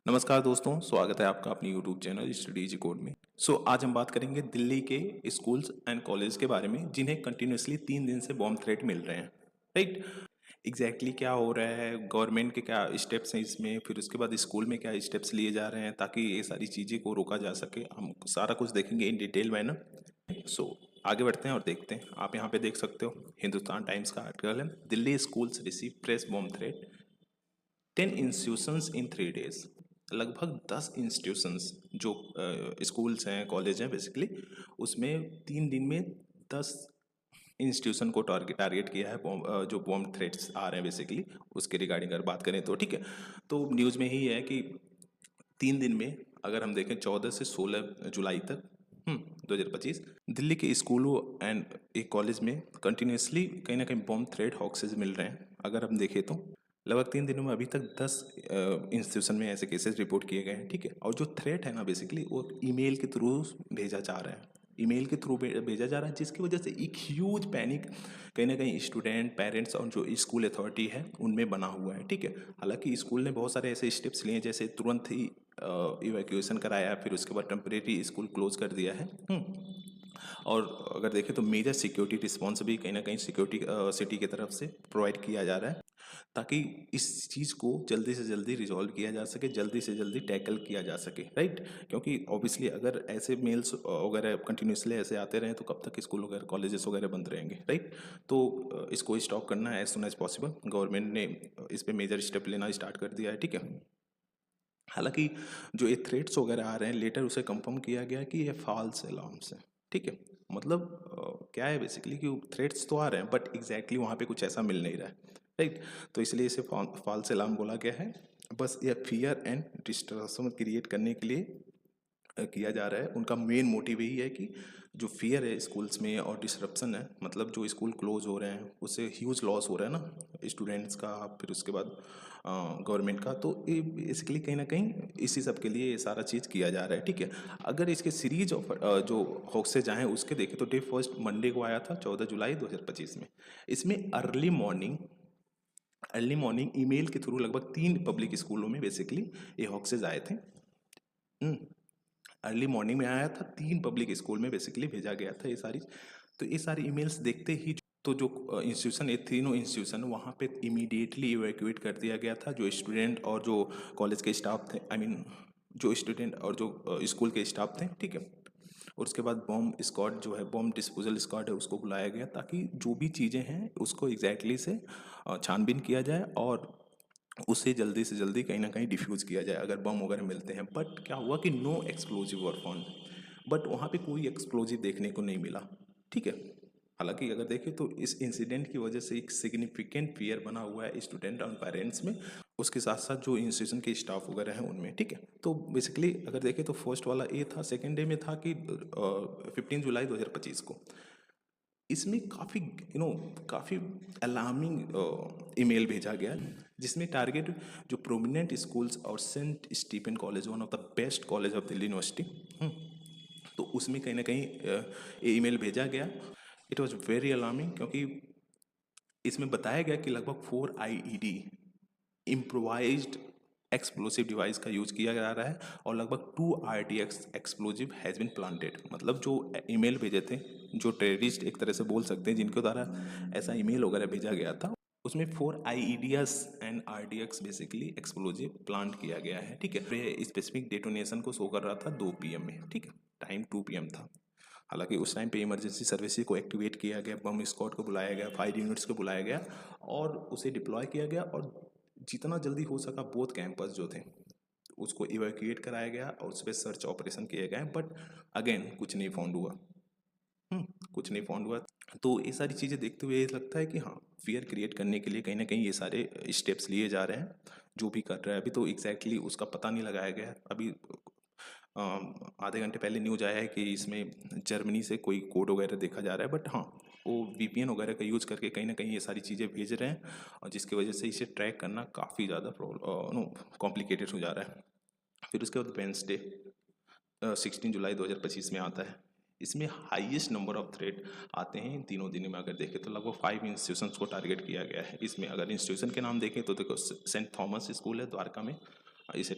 नमस्कार दोस्तों, स्वागत है आपका अपनी यूट्यूब चैनल स्टडीज कोड में। आज हम बात करेंगे दिल्ली के स्कूल्स एंड कॉलेज के बारे में जिन्हें कंटिन्यूसली 3 दिन से बॉम्ब थ्रेट मिल रहे हैं। राइट। एग्जैक्टली क्या हो रहा है, गवर्नमेंट के क्या स्टेप्स हैं इसमें, फिर उसके बाद स्कूल में क्या स्टेप्स लिए जा रहे हैं ताकि ये सारी चीज़ें को रोका जा सके, हम सारा कुछ देखेंगे इन डिटेल में ना। आगे बढ़ते हैं और देखते हैं। आप यहाँ पे देख सकते हो, हिंदुस्तान टाइम्स का आर्टिकल है, Delhi schools receive press bomb threat, 10 institutions इन 3 days। लगभग 10 इंस्टीट्यूशंस जो स्कूल्स हैं, कॉलेज हैं बेसिकली, उसमें 3 दिन में 10 इंस्टीट्यूशन को टारगेट किया है। जो बॉम्ब थ्रेट्स आ रहे हैं बेसिकली उसके रिगार्डिंग अगर बात करें तो ठीक है। तो न्यूज़ में ही है कि 3 दिन में अगर हम देखें 14 से 16 जुलाई तक 2025 दिल्ली के स्कूलों एंड एक कॉलेज में कंटिन्यूसली कहीं ना कहीं बॉम्ब थ्रेट हॉक्सेज मिल रहे हैं। अगर हम देखें तो लगभग 3 दिनों में अभी तक 10 इंस्टीट्यूशन में ऐसे केसेस रिपोर्ट किए गए हैं। ठीक है। और जो थ्रेट है ना बेसिकली वो ईमेल के थ्रू भेजा जा रहा है, ईमेल के थ्रू भेजा जा रहा है, जिसकी वजह से एक ह्यूज पैनिक कहीं ना कहीं स्टूडेंट, पेरेंट्स और जो स्कूल अथॉरिटी है उनमें बना हुआ है। ठीक है। हालांकि स्कूल ने बहुत सारे ऐसे स्टेप्स लिए जैसे तुरंत ही इवैक्यूएशन कराया, फिर उसके बाद टेम्परेरी स्कूल क्लोज कर दिया है। और अगर देखें तो मेजर सिक्योरिटी रिस्पॉन्स भी कहीं ना कहीं सिक्योरिटी सिटी की तरफ से प्रोवाइड किया जा रहा है ताकि इस चीज़ को जल्दी से जल्दी रिजॉल्व किया जा सके, जल्दी से जल्दी टैकल किया जा सके। राइट। क्योंकि ऑब्वियसली अगर ऐसे मेल्स वगैरह कंटिन्यूसली ऐसे आते रहें तो कब तक स्कूल वगैरह कॉलेजेस वगैरह बंद रहेंगे। राइट। तो इसको स्टॉप करना है as soon as possible. Government ने इस पर मेजर स्टेप लेना स्टार्ट कर दिया है। ठीक है। हालांकि जो ये थ्रेट्स वगैरह आ रहे हैं लेटर उसे कंफर्म किया गया कि ये फॉल्स अलार्म्स है। ठीक है। मतलब क्या है बेसिकली कि थ्रेट्स तो आ रहे हैं बट एग्जैक्टली वहाँ पे कुछ ऐसा मिल नहीं रहा है। राइट। तो इसलिए इसे फॉल्स अलार्म बोला गया है। बस ये फियर एंड डिस्ट्रक्शन क्रिएट करने के लिए किया जा रहा है। उनका मेन मोटिव यही है कि जो फियर है स्कूल्स में और डिसरप्शन है, मतलब जो स्कूल क्लोज हो रहे हैं उससे ह्यूज लॉस हो रहा है ना स्टूडेंट्स का, फिर उसके बाद गवर्नमेंट का। तो ये बेसिकली कहीं ना कहीं इसी सब के लिए ये सारा चीज़ किया जा रहा है। ठीक है। अगर इसके सीरीज ऑफ जो हॉक्सेज आए हैं उसके देखें तो डे फर्स्ट मंडे को आया था 14 जुलाई 2025 में। इसमें अर्ली मॉर्निंग ईमेल के थ्रू लगभग 3 पब्लिक स्कूलों में बेसिकली ये हॉक्सेज आए थे। अर्ली मॉर्निंग में आया था, 3 पब्लिक स्कूल में बेसिकली भेजा गया था ये सारी। तो ये सारी ईमेल्स देखते ही तो जो इंस्टीट्यूशन, ये तीनों इंस्टीट्यूशन वहाँ पे इमीडिएटली इवैक्यूएट कर दिया गया था। जो स्टूडेंट और जो कॉलेज के स्टाफ थे, आई मीन जो स्टूडेंट और जो स्कूल के स्टाफ थे। ठीक है। और उसके बाद बॉम्ब स्क्वाड जो है, बॉम्ब डिस्पोजल स्क्वाड है, उसको बुलाया गया ताकि जो भी चीज़ें हैं उसको एग्जैक्टली से छानबीन किया जाए और उसे जल्दी से जल्दी कहीं ना कहीं डिफ्यूज़ किया जाए अगर बम वगैरह मिलते हैं। बट क्या हुआ कि no explosive were found, but वहाँ पे कोई एक्सप्लोजिव देखने को नहीं मिला। ठीक है। हालांकि अगर देखें तो इस इंसिडेंट की वजह से एक सिग्निफिकेंट फियर बना हुआ है स्टूडेंट और पेरेंट्स में, उसके साथ साथ जो इंस्टीट्यूशन के स्टाफ वगैरह हैं उनमें। ठीक है। तो बेसिकली अगर देखें तो फर्स्ट वाला ये था, सेकेंड डे में था कि 15 जुलाई 2025 को इसमें काफ़ी काफ़ी अलार्मिंग ईमेल भेजा गया जिसमें टारगेट जो प्रोमिनेंट स्कूल्स और saint Stephen college, one of the best college of Delhi university, तो उसमें कहीं ना कहीं ये ईमेल भेजा गया। इट वॉज वेरी अलार्मिंग क्योंकि इसमें बताया गया कि लगभग 4 IED इम्प्रोवाइज्ड एक्सप्लोसिव डिवाइस का यूज किया जा रहा है और लगभग 2 RTX explosive has been planted. मतलब जो ईमेल भेजे थे, जो टेररिस्ट एक तरह से बोल सकते हैं जिनके द्वारा ऐसा ईमेल वगैरह भेजा गया था, उसमें 4 IEDs and RDX basically explosive plant किया गया है। ठीक है। स्पेसिफिक डेटोनेशन को शो कर रहा था 2 PM में। ठीक है। टाइम 2 PM था। हालांकि उस टाइम पे इमरजेंसी सर्विसेज को एक्टिवेट किया गया, बम स्क्वाड को बुलाया गया, फायर यूनिट्स को बुलाया गया और उसे डिप्लॉय किया गया और जितना जल्दी हो सका बोथ कैंपस जो थे उसको इवैक्यूएट कराया गया और उस पर सर्च ऑपरेशन किए गए। बट अगेन कुछ नहीं फाउंड हुआ। कुछ नहीं फाउंड हुआ। तो ये सारी चीज़ें देखते हुए ये लगता है कि हाँ, फियर क्रिएट करने के लिए कहीं ना कहीं ये सारे स्टेप्स लिए जा रहे हैं। जो भी कर रहा है अभी तो एग्जैक्टली उसका पता नहीं लगाया गया है। अभी आधे घंटे पहले न्यूज आया है कि इसमें जर्मनी से कोई कोड वगैरह देखा जा रहा है। बट हाँ, वो VPN वगैरह का यूज़ करके कहीं ना कहीं ये सारी चीज़ें भेज रहे हैं और जिसकी वजह से इसे ट्रैक करना काफ़ी ज़्यादा कॉम्प्लिकेटेड हो जा रहा है। फिर उसके बाद वेंसडे 16 जुलाई 2025 में आता है। इसमें हाईएस्ट नंबर ऑफ थ्रेट आते हैं इन तीनों दिनों में। अगर देखें तो लगभग 5 इंस्टीट्यूशंस को टारगेट किया गया है। इसमें अगर इंस्टीट्यूशन के नाम देखें तो देखो, सेंट थॉमस स्कूल है द्वारका में, इसे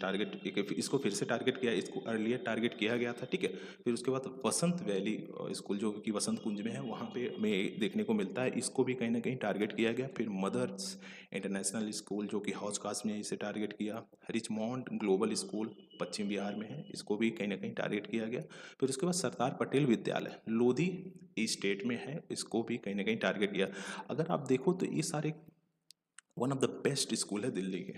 इसको फिर से टारगेट किया, इसको अर्लियर टारगेट किया गया था, ठीक है। फिर उसके बाद वसंत वैली स्कूल जो कि वसंत कुंज में है, वहाँ पे हमें देखने को मिलता है, इसको भी कहीं ना कहीं टारगेट किया गया। फिर मदर्स इंटरनेशनल स्कूल जो कि हौज खास में है, इसे टारगेट किया। रिचमोंड ग्लोबल स्कूल पश्चिम बिहार में है, इसको भी कहीं ना कहीं टारगेट किया गया। फिर उसके बाद सरदार पटेल विद्यालय लोधी स्टेट में है, इसको भी कहीं ना कहीं टारगेट किया। अगर आप देखो तो ये सारे one of the best school है दिल्ली के,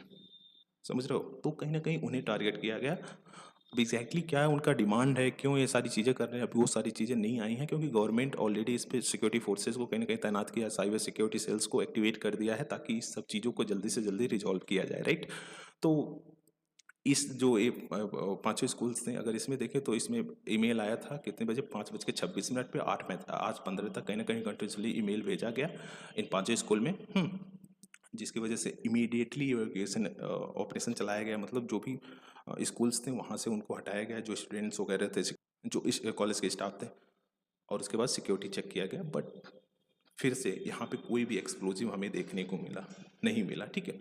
समझ रहे हो, तो कहीं ना कहीं उन्हें टारगेट किया गया। अब एग्जैक्टली क्या है उनका डिमांड है, क्यों ये सारी चीज़ें कर रहे हैं, अभी वो सारी चीज़ें नहीं आई हैं, क्योंकि गवर्नमेंट ऑलरेडी इस पे सिक्योरिटी फोर्सेस को कहीं ना कहीं तैनात किया, साइबर सिक्योरिटी सेल्स को एक्टिवेट कर दिया है, ताकि इस सब चीज़ों को जल्दी से जल्दी रिजॉल्व किया जाए, राइट। तो इस जो ये पाँचों स्कूल्स थे, अगर इसमें देखें तो इसमें ईमेल आया था कितने बजे, 5:26 पे 8 15 तक कहीं ना कहीं कंटिन्यूसली ईमेल भेजा गया इन पाँचों स्कूल में। जिसकी वजह से इमीडिएटली इवैक्यूएशन ऑपरेशन चलाया गया, मतलब जो भी स्कूल्स थे वहाँ से उनको हटाया गया, जो स्टूडेंट्स वगैरह थे, जो इस कॉलेज के स्टाफ थे, और उसके बाद सिक्योरिटी चेक किया गया। बट फिर से यहाँ पे कोई भी एक्सप्लोजिव हमें देखने को नहीं मिला, ठीक है।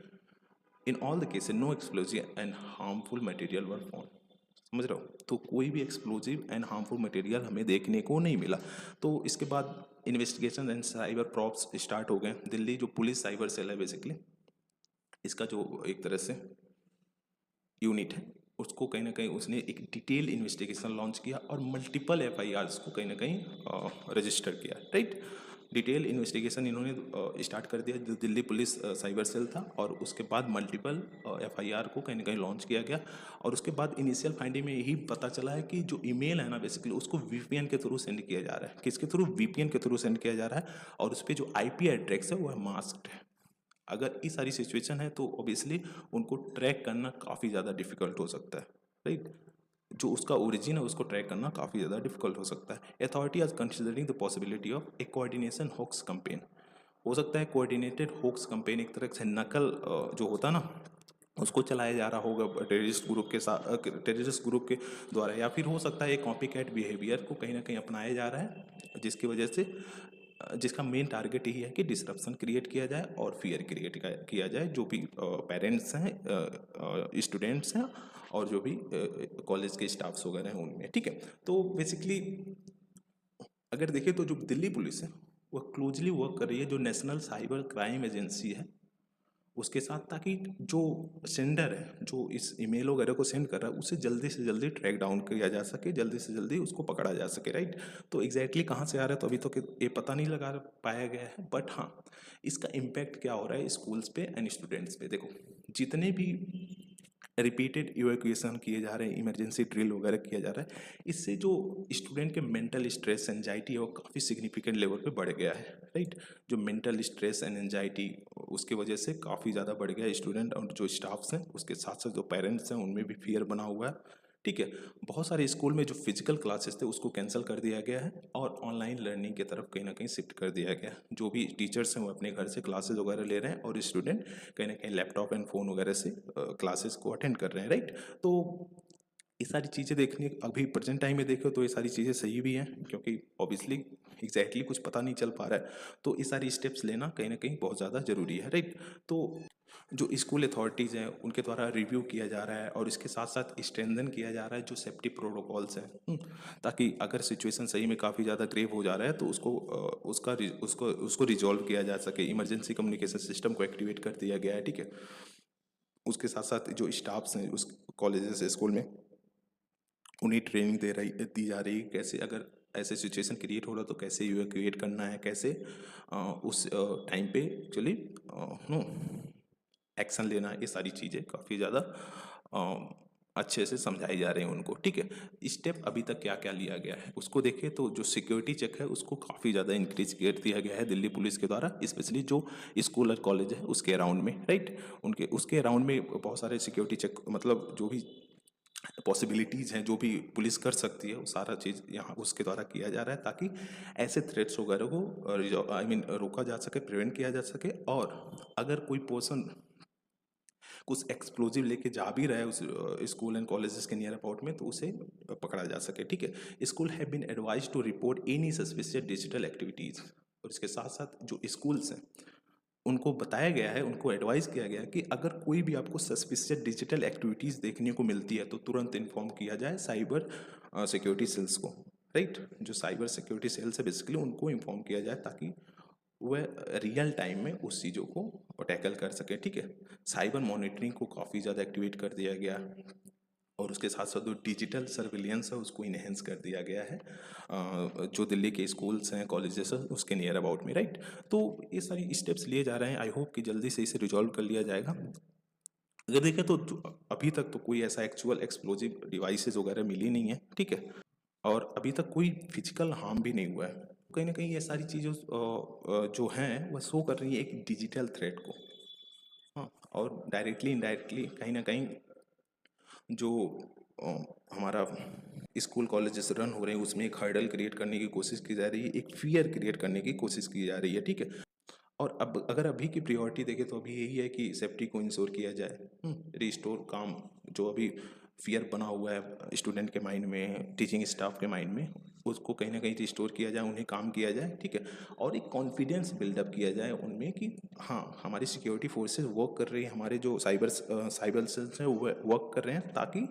In all the cases no explosive and harmful material were found, समझ रहे हो, तो कोई भी एक्सप्लोजिव एंड हार्मफुल मटेरियल हमें देखने को नहीं मिला। तो इसके बाद investigation and cyber props start हो गए। दिल्ली जो पुलिस साइबर सेल है बेसिकली, इसका जो एक तरह से यूनिट है, उसको कहीं ना कहीं उसने एक डिटेल इन्वेस्टिगेशन लॉन्च किया और मल्टीपल एफआईआर्स को कहीं ना कहीं रजिस्टर किया, राइट। डिटेल इन्वेस्टिगेशन इन्होंने स्टार्ट कर दिया, जो दिल्ली पुलिस साइबर सेल था, और उसके बाद मल्टीपल एफआईआर को कहीं ना कहीं लॉन्च किया गया। और उसके बाद इनिशियल फाइंडिंग में यही पता चला है कि जो ईमेल है ना बेसिकली, उसको वीपीएन के थ्रू सेंड किया जा रहा है। किसके थ्रू? वीपीएन के थ्रू सेंड किया जा रहा है, और उस पर जो आईपी एड्रेस है वो है मास्क्ड है। अगर इस सारी सिचुएशन है तो ऑब्वियसली उनको ट्रैक करना काफ़ी ज़्यादा डिफिकल्ट हो सकता है, राइट। जो उसका ओरिजिन है उसको ट्रैक करना काफ़ी ज़्यादा डिफिकल्ट हो सकता है। Authority are considering the possibility of a coordination hoax campaign, हो सकता है कोऑर्डिनेटेड होक्स कैंपेन, एक तरह से नकल जो होता है ना, उसको चलाया जा रहा होगा टेररिस्ट ग्रुप के साथ, टेररिस्ट ग्रुप के द्वारा, या फिर हो सकता है एक कॉपी कैट बिहेवियर को कहीं ना कहीं अपनाया जा रहा है, जिसकी वजह से जिसका मेन टारगेट यही है कि डिसरप्शन क्रिएट किया जाए और फियर क्रिएट किया जाए, जो भी पेरेंट्स हैं, स्टूडेंट्स हैं, और जो भी कॉलेज के स्टाफ्स वगैरह हैं उनमें, ठीक है। तो बेसिकली अगर देखें तो जो दिल्ली पुलिस है वह क्लोजली वर्क कर रही है जो नेशनल साइबर क्राइम एजेंसी है उसके साथ, ताकि जो सेंडर है, जो इस ईमेल वगैरह को सेंड कर रहा है, उसे जल्दी से जल्दी ट्रैक डाउन किया जा सके, जल्दी से जल्दी उसको पकड़ा जा सके, राइट। तो एग्जैक्टली कहाँ से आ रहा है तो अभी तो ये पता नहीं लगा पाया गया है, बट हाँ इसका इम्पैक्ट क्या हो रहा है स्कूल्स पे एंड स्टूडेंट्स पे। देखो, जितने भी रिपीटेड इवैक्यूएशन किए जा रहे हैं, इमरजेंसी ड्रिल वगैरह किया जा रहा है, इससे जो स्टूडेंट के मेंटल स्ट्रेस एंजाइटी है वो काफ़ी सिग्निफिकेंट लेवल पे बढ़ गया है, राइट। जो मेंटल स्ट्रेस एंड एंजाइटी उसके वजह से काफ़ी ज़्यादा बढ़ गया है स्टूडेंट, और जो स्टाफ्स हैं उसके साथ साथ जो पेरेंट्स हैं उनमें भी फियर बना हुआ है, ठीक है। बहुत सारे स्कूल में जो फिजिकल क्लासेस थे उसको कैंसिल कर दिया गया है और ऑनलाइन लर्निंग की तरफ कहीं ना कहीं शिफ्ट कर दिया गया है। जो भी टीचर्स हैं वो अपने घर से क्लासेस वगैरह ले रहे हैं और स्टूडेंट कहीं ना कहीं लैपटॉप एंड फ़ोन वगैरह से क्लासेस को अटेंड कर रहे हैं, राइट। तो ये सारी चीज़ें देखने अभी प्रेजेंट टाइम में देखो तो ये सारी चीज़ें सही भी हैं, क्योंकि ऑब्वियसली एग्जैक्टली कुछ पता नहीं चल पा रहा है, तो ये सारी स्टेप्स लेना कहीं ना कहीं बहुत ज़्यादा ज़रूरी है, राइट। तो जो स्कूल अथॉरिटीज़ हैं उनके द्वारा रिव्यू किया जा रहा है और इसके साथ साथ स्ट्रेंथन किया जा रहा है जो सेफ्टी प्रोटोकॉल्स हैं, ताकि अगर सिचुएशन सही में काफ़ी ज़्यादा ग्रेव हो जा रहा है तो उसको रिजॉल्व किया जा सके। इमरजेंसी कम्युनिकेशन सिस्टम को एक्टिवेट कर दिया गया है, ठीक है। उसके साथ साथ जो स्टाफ्स हैं उस कॉलेजेस स्कूल में उन्हें ट्रेनिंग दी जा रही है, कैसे अगर ऐसे सिचुएशन क्रिएट हो रहा तो कैसे इवैक्यूएट करना है, कैसे उस टाइम पे एक्चुअली नो एक्शन लेना है। ये सारी चीज़ें काफ़ी ज़्यादा अच्छे से समझाई जा रही हैं उनको, ठीक है। स्टेप अभी तक क्या क्या लिया गया है उसको देखें तो जो सिक्योरिटी चेक है उसको काफ़ी ज़्यादा इंक्रीज कर दिया गया है दिल्ली पुलिस के द्वारा, स्पेशली जो स्कूल और कॉलेज है उसके अराउंड में, राइट। उनके उसके अराउंड में बहुत सारे सिक्योरिटी चेक, मतलब जो भी पॉसिबिलिटीज़ हैं जो भी पुलिस कर सकती है वो सारा चीज़ यहाँ उसके द्वारा किया जा रहा है, ताकि ऐसे थ्रेट्स वगैरह को रोका जा सके, प्रिवेंट किया जा सके। और अगर कोई पर्सन कुछ एक्सप्लोजिव लेके जा भी रहा है उस स्कूल एंड कॉलेजेस के नियर अबाउट में तो उसे पकड़ा जा सके, ठीक है। School have been advise to report any suspicious digital activities, और इसके साथ साथ जो स्कूल्स हैं उनको बताया गया है, उनको एडवाइस किया गया है कि अगर कोई भी आपको सस्पिशियस डिजिटल एक्टिविटीज़ देखने को मिलती है तो तुरंत इन्फॉर्म किया जाए साइबर सिक्योरिटी सेल्स को, राइट। जो साइबर सिक्योरिटी सेल्स है बेसिकली उनको इन्फॉर्म किया जाए ताकि वह रियल टाइम में उस चीज़ों को टैकल कर सके, ठीक है। साइबर मॉनिटरिंग को काफ़ी ज़्यादा एक्टिवेट कर दिया गया और उसके साथ साथ जो डिजिटल सर्विलियंस है उसको इन्हेंस कर दिया गया है जो दिल्ली के स्कूल्स हैं, कॉलेजेस हैं, उसके नियर अबाउट में, राइट। तो ये सारी स्टेप्स लिए जा रहे हैं, आई होप कि जल्दी से इसे रिजॉल्व कर लिया जाएगा। अगर देखें तो अभी तक तो कोई ऐसा एक्चुअल एक्सप्लोजिव डिवाइसेस वगैरह मिली नहीं है, ठीक है। और अभी तक कोई फिजिकल हार्म भी नहीं हुआ है। कहीं ना कहीं ये सारी चीज़ें जो हैं वह शो कर रही है एक डिजिटल थ्रेट को। हाँ, और डायरेक्टली इनडायरेक्टली कहीं ना कहीं जो अ, हमारा स्कूल कॉलेजेस रन हो रहे हैं उसमें एक हर्डल क्रिएट करने की कोशिश की जा रही है, एक फियर क्रिएट करने की कोशिश की जा रही है, ठीक है। और अब अगर अभी की प्रायोरिटी देखें तो अभी यही है कि सेफ्टी को इंश्योर किया जाए, रिस्टोर काम जो अभी फियर बना हुआ है स्टूडेंट के माइंड में, टीचिंग स्टाफ के माइंड में, उसको कहीं ना कहीं रिस्टोर किया जाए, उन्हें काम किया जाए, ठीक है। और एक कॉन्फिडेंस बिल्डअप किया जाए उनमें कि हाँ हमारी सिक्योरिटी फोर्सेस वर्क कर रही है, हमारे जो साइबर सेल्स हैं वो वर्क कर रहे हैं ताकि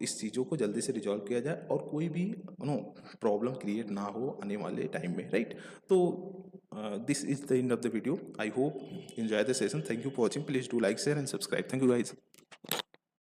इस चीज़ों को जल्दी से रिजॉल्व किया जाए और कोई भी नो प्रॉब्लम क्रिएट ना हो आने वाले टाइम में, राइट। तो this is the end of the video, I hope enjoy the session, thank you for watching, please do like share and subscribe, thank you guys.